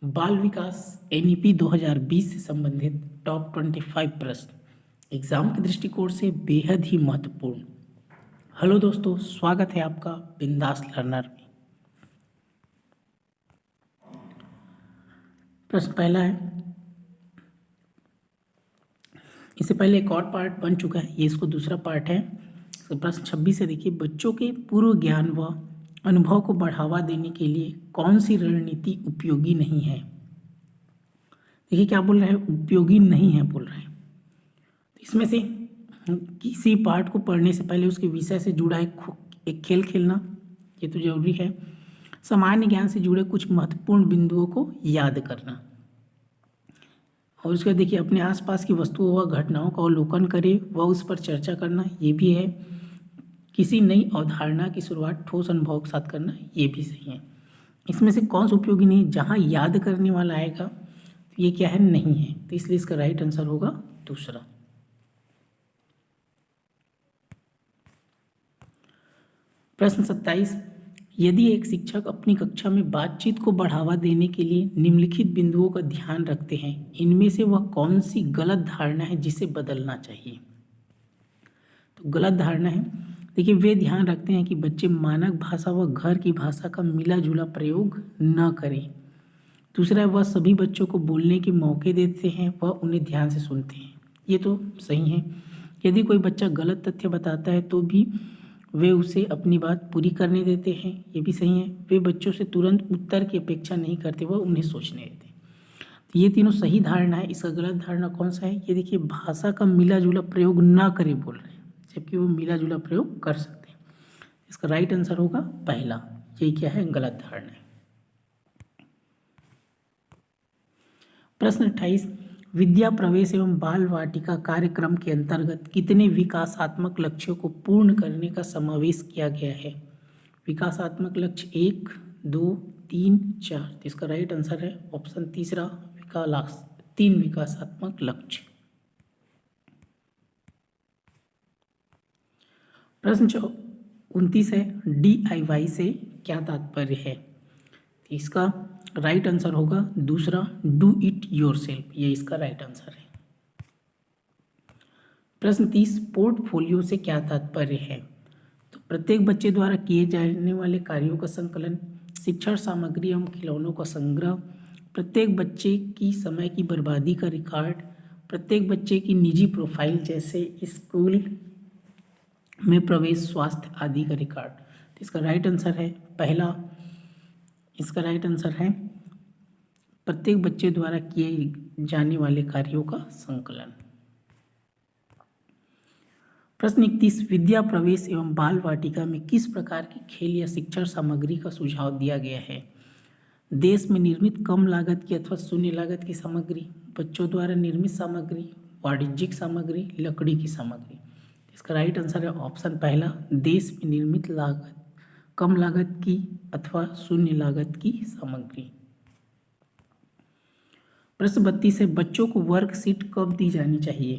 बाल विकास एनईपी 2020 से संबंधित टॉप 25 प्रश्न एग्जाम के दृष्टिकोण से बेहद ही महत्वपूर्ण। हेलो दोस्तों, स्वागत है आपका बिंदास लर्नर में। प्रश्न पहला है, इससे पहले एक और पार्ट बन चुका है, ये इसको दूसरा पार्ट है। तो प्रश्न 26 से देखिए, बच्चों के पूर्व ज्ञान व अनुभव को बढ़ावा देने के लिए कौन सी रणनीति उपयोगी नहीं है। देखिए क्या बोल रहा है, उपयोगी नहीं है बोल रहा है। तो इसमें से किसी पार्ट को पढ़ने से पहले उसके विषय से जुड़ा एक खेल खेलना, ये तो जरूरी है। सामान्य ज्ञान से जुड़े कुछ महत्वपूर्ण बिंदुओं को याद करना, और उसके बाद देखिए अपने आसपास की वस्तुओं व घटनाओं का अवलोकन करें व उस पर चर्चा करना, ये भी है। किसी नई अवधारणा की शुरुआत ठोस अनुभव के साथ करना, ये भी सही है। इसमें से कौन सा उपयोगी नहीं है, जहाँ याद करने वाला आएगा तो ये क्या है, नहीं है, तो इसलिए इसका राइट आंसर होगा दूसरा। प्रश्न 27, यदि एक शिक्षक अपनी कक्षा में बातचीत को बढ़ावा देने के लिए निम्नलिखित बिंदुओं का ध्यान रखते हैं, इनमें से वह कौन सी गलत धारणा है जिसे बदलना चाहिए। तो गलत धारणा है, देखिए वे ध्यान रखते हैं कि बच्चे मानक भाषा व घर की भाषा का मिला जुला प्रयोग न करें। दूसरा है, वह सभी बच्चों को बोलने के मौके देते हैं व उन्हें ध्यान से सुनते हैं, ये तो सही है। यदि कोई बच्चा गलत तथ्य बताता है तो भी वे उसे अपनी बात पूरी करने देते हैं, ये भी सही है। वे बच्चों से तुरंत उत्तर की अपेक्षा नहीं करते, वह उन्हें सोचने देते हैं। तो ये तीनों सही धारणा है। इसका गलत धारणा कौन सा है, ये देखिए भाषा का मिला जुला प्रयोग ना करे बोल रहे हैं, जबकि वो मिला जुला प्रयोग कर सकते हैं। इसका राइट आंसर होगा पहला, यही क्या है, गलत धारणा है। प्रश्न 28, विद्या प्रवेश एवं बाल वाटिका कार्यक्रम के अंतर्गत कितने विकासात्मक लक्ष्यों को पूर्ण करने का समावेश किया गया है। विकासात्मक लक्ष्य 1, 2, 3, 4। तो इसका राइट आंसर है ऑप्शन तीसरा, 3 विकासात्मक लक्ष्य। प्रश्न 29 है, DIY से क्या तात्पर्य है। इसका राइट आंसर होगा दूसरा, डू इट योरसेल्फ, ये इसका राइट आंसर है। प्रश्न 30, पोर्टफोलियो से क्या तात्पर्य है। तो प्रत्येक बच्चे द्वारा किए जाने वाले कार्यों का संकलन, शिक्षण सामग्री एवं खिलौनों का संग्रह, प्रत्येक बच्चे की समय की बर्बादी का रिकॉर्ड, प्रत्येक बच्चे की निजी प्रोफाइल जैसे स्कूल में प्रवेश, स्वास्थ्य आदि का रिकॉर्ड। तो इसका राइट आंसर है पहला, इसका राइट आंसर है प्रत्येक बच्चे द्वारा किए जाने वाले कार्यों का संकलन। प्रश्न 31, विद्या प्रवेश एवं बाल वाटिका में किस प्रकार की खेल या शिक्षण सामग्री का सुझाव दिया गया है। देश में निर्मित कम लागत की अथवा शून्य लागत की सामग्री, बच्चों द्वारा निर्मित सामग्री, वाणिज्यिक सामग्री, लकड़ी की सामग्री। इसका राइट आंसर है ऑप्शन पहला, देश में निर्मित लागत, कम लागत की अथवा शून्य लागत की सामग्री। प्रश्न 32 है, बच्चों को वर्कशीट कब दी जानी चाहिए।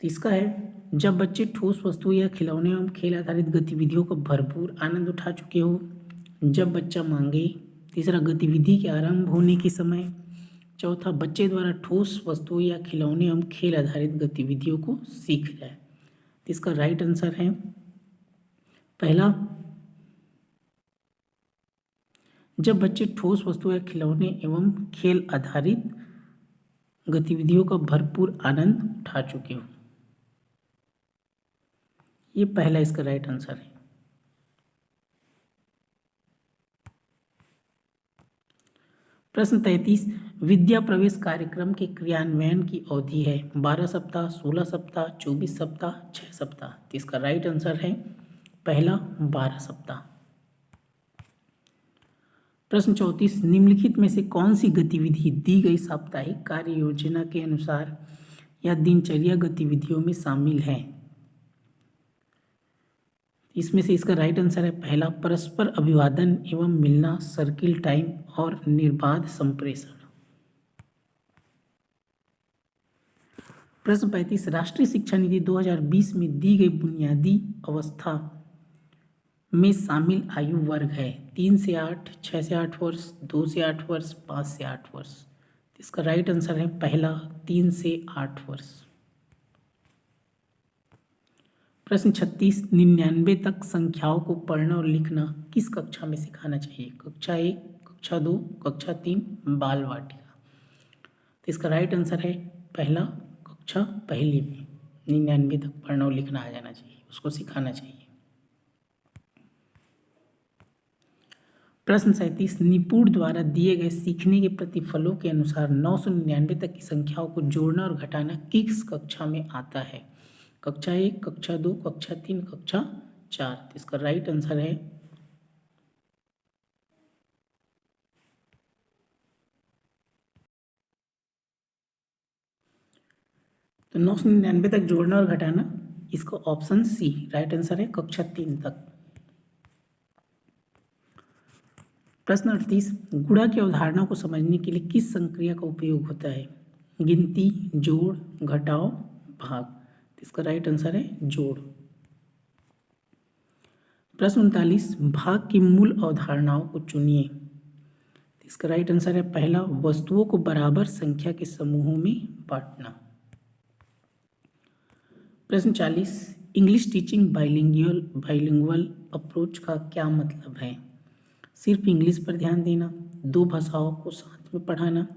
तो इसका है, जब बच्चे ठोस वस्तु या खिलौने एवं खेल आधारित गतिविधियों का भरपूर आनंद उठा चुके हो, जब बच्चा मांगे। तीसरा, गतिविधि के आरंभ होने के समय। चौथा, बच्चे द्वारा ठोस वस्तुओं या खिलौने एवं खेल आधारित गतिविधियों को सीख जाए। तो इसका राइट आंसर है पहला, जब बच्चे ठोस वस्तु या खिलौने एवं खेल आधारित गतिविधियों का भरपूर आनंद उठा चुके हो, ये पहला इसका राइट आंसर है। प्रश्न 33, विद्या प्रवेश कार्यक्रम के क्रियान्वयन की अवधि है 12 सप्ताह, 16 सप्ताह, 24 सप्ताह, 6 सप्ताह। तो इसका राइट आंसर है पहला, 12 सप्ताह। प्रश्न 34, निम्नलिखित में से कौन सी गतिविधि दी गई साप्ताहिक कार्य योजना के अनुसार या दिनचर्या गतिविधियों में शामिल है। इसमें से इसका राइट आंसर है पहला, परस्पर अभिवादन एवं मिलना, सर्किल टाइम और निर्बाध संप्रेषण। प्रश्न 35, राष्ट्रीय शिक्षा नीति 2020 में दी गई बुनियादी अवस्था में शामिल आयु वर्ग है 3 से 8, 6 से 8 वर्ष, 2 से 8 वर्ष, 5 से 8 वर्ष। तो इसका राइट आंसर है पहला 3 से 8 वर्ष। प्रश्न 36, 99 तक संख्याओं को पढ़ना और लिखना किस कक्षा में सिखाना चाहिए? कक्षा 1, कक्षा 2, कक्षा 3, बाल वाटिका। तो इसका राइट आंसर है पहला कक्षा पहली में 99 तक पढ़ना और लिखना आ जाना चाहिए, उसको सिखाना चाहिए। प्रश्न 37, निपुण द्वारा दिए गए सीखने के प्रतिफलों के अनुसार 999 तक की संख्याओं को जोड़ना और घटाना किस कक्षा में आता है? कक्षा 1, कक्षा 2, कक्षा 3, कक्षा 4। तो इसका राइट आंसर है तो 999 तक जोड़ना और घटाना, इसका ऑप्शन सी राइट आंसर है, कक्षा 3 तक। प्रश्न 38, गुणा की अवधारणा को समझने के लिए किस संक्रिया का उपयोग होता है? गिनती, जोड़, घटाव, भाग। इसका राइट आंसर है जोड़। प्रश्न 39, भाग की मूल अवधारणाओं को चुनिए। इसका राइट आंसर है पहला, वस्तुओं को बराबर संख्या के समूहों में बांटना। प्रश्न 40, इंग्लिश टीचिंग बाइलिंगुअल अप्रोच का क्या मतलब है? सिर्फ इंग्लिश पर ध्यान देना, दो भाषाओं को साथ में पढ़ाना,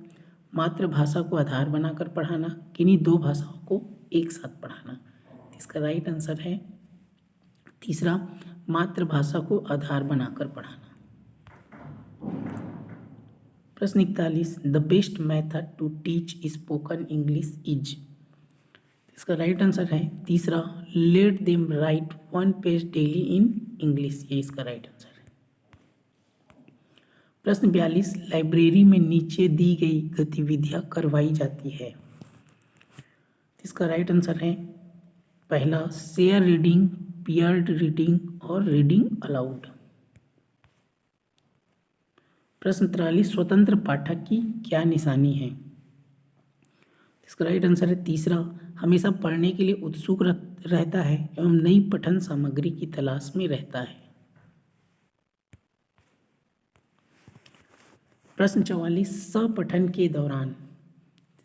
मातृभाषा को आधार बनाकर पढ़ाना, किन्हीं दो भाषाओं को एक साथ पढ़ाना। इसका राइट आंसर है तीसरा, मातृभाषा को आधार बनाकर पढ़ाना। प्रश्न 41, the best method to teach spoken English is. इसका राइट आंसर है तीसरा, let them write 1 page daily in English. ये इसका राइट आंसर है। प्रश्न 42, लाइब्रेरी में नीचे दी गई गतिविधियां करवाई जाती है। इसका राइट आंसर है पहला, शेयर रीडिंग, पीयर्ड रीडिंग और रीडिंग अलाउड। प्रश्न 43, स्वतंत्र पाठक की क्या निशानी है? इसका राइट आंसर है तीसरा, हमेशा पढ़ने के लिए उत्सुक रहता है एवं नई पठन सामग्री की तलाश में रहता है। प्रश्न 44, सपठन के दौरान।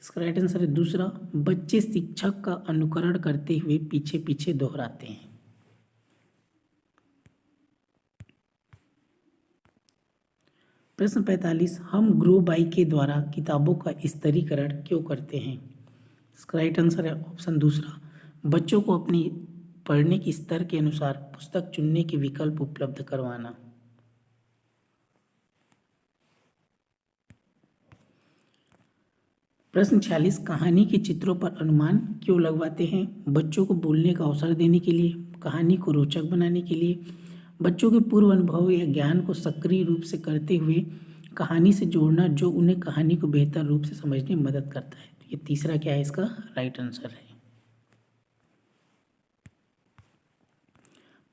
इसका राइट आंसर है दूसरा, बच्चे शिक्षक का अनुकरण करते हुए पीछे पीछे दोहराते हैं। प्रश्न 45, हम ग्रो बाय के द्वारा किताबों का स्तरीकरण क्यों करते हैं? इसका राइट आंसर है ऑप्शन दूसरा, बच्चों को अपनी पढ़ने के स्तर के अनुसार पुस्तक चुनने के विकल्प उपलब्ध करवाना। प्रश्न 46, कहानी के चित्रों पर अनुमान क्यों लगवाते हैं? बच्चों को बोलने का अवसर देने के लिए, कहानी को रोचक बनाने के लिए, बच्चों के पूर्व अनुभव या ज्ञान को सक्रिय रूप से करते हुए कहानी से जोड़ना जो उन्हें कहानी को बेहतर रूप से समझने में मदद करता है। तो ये तीसरा क्या है, इसका राइट आंसर है।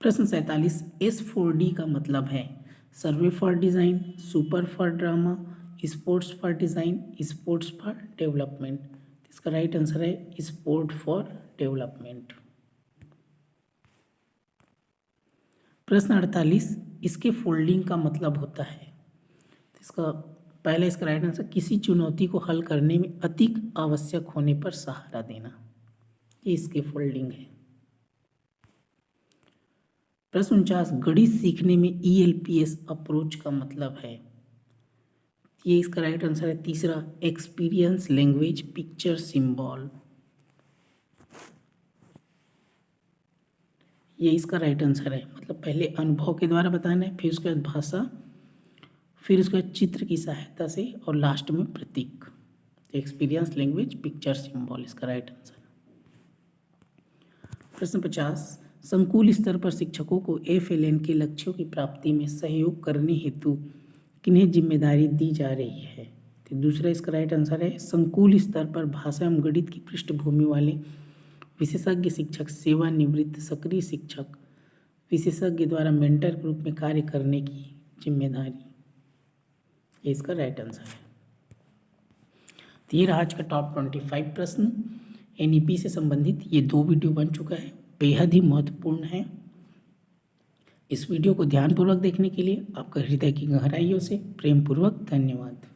प्रश्न 47, S4D का मतलब है सर्वे for design, super for drama, sports for design, sports for development. इसका राइट आंसर है स्पोर्ट फॉर डेवलपमेंट। प्रश्न 48, इसके फोल्डिंग का मतलब होता है। इसका पहला, इसका राइट आंसर, किसी चुनौती को हल करने में अधिक आवश्यक होने पर सहारा देना, ये इसके फोल्डिंग है। प्रश्न 49, गणित सीखने में ELPS अप्रोच का मतलब है, ये इसका राइट आंसर है तीसरा, एक्सपीरियंस लैंग्वेज पिक्चर सिंबल। ये इसका राइट आंसर है, मतलब पहले अनुभव के द्वारा बताना है, फिर उसके बाद भाषा, फिर उसके बाद चित्र की सहायता से और लास्ट में प्रतीक। एक्सपीरियंस लैंग्वेज पिक्चर सिंबल इसका राइट आंसर। प्रश्न 50, संकुल स्तर पर शिक्षकों को FLN के लक्ष्यों की प्राप्ति में सहयोग करने हेतु किन्हें जिम्मेदारी दी जा रही है? तो दूसरा इसका राइट आंसर है, संकुल स्तर पर भाषा एवं गणित की पृष्ठभूमि वाले विशेषज्ञ शिक्षक, सेवानिवृत्त सक्रिय शिक्षक विशेषज्ञ द्वारा मेंटर के रूप में कार्य करने की जिम्मेदारी, ये इसका राइट आंसर है। तो ये रहा आज का टॉप 25 प्रश्न NEP से संबंधित। ये 2 वीडियो बन चुका है, बेहद ही महत्वपूर्ण है। इस वीडियो को ध्यानपूर्वक देखने के लिए आपका हृदय की गहराइयों से प्रेमपूर्वक धन्यवाद।